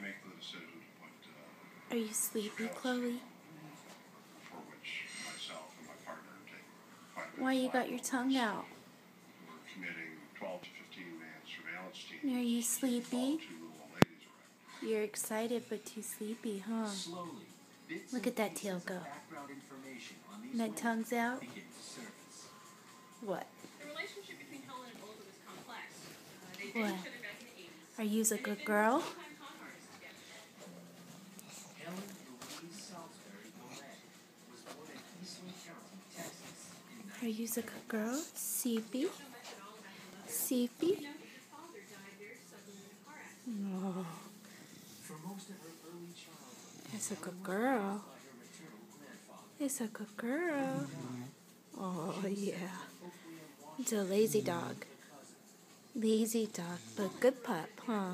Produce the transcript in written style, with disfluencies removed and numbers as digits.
make the decision to put Are you sleepy, Chloe? for which myself and my partner take quite a bit Why of you got your flack tongue out? We're committing 12 to 15-man surveillance teams. Are you sleepy? Two little ladies around. You're excited but too sleepy, huh? Look at that tail go. And that tongue's out? What? The relationship between Helen and Olga was complex. They dated What? each other back in the 80s. Are you a good girl? Full-time con artists together. Helen Louise Salisbury Goulet was born in Eastland County, Texas in Are you a good girl? Sleepy? Sleepy? You know that your father died very suddenly in a car accident. Oh, For most of her early childhood, it's a good girl. by her maternal grandfather. It's a good girl. Oh, yeah. It's a lazy dog. Lazy dog, but good pup, huh?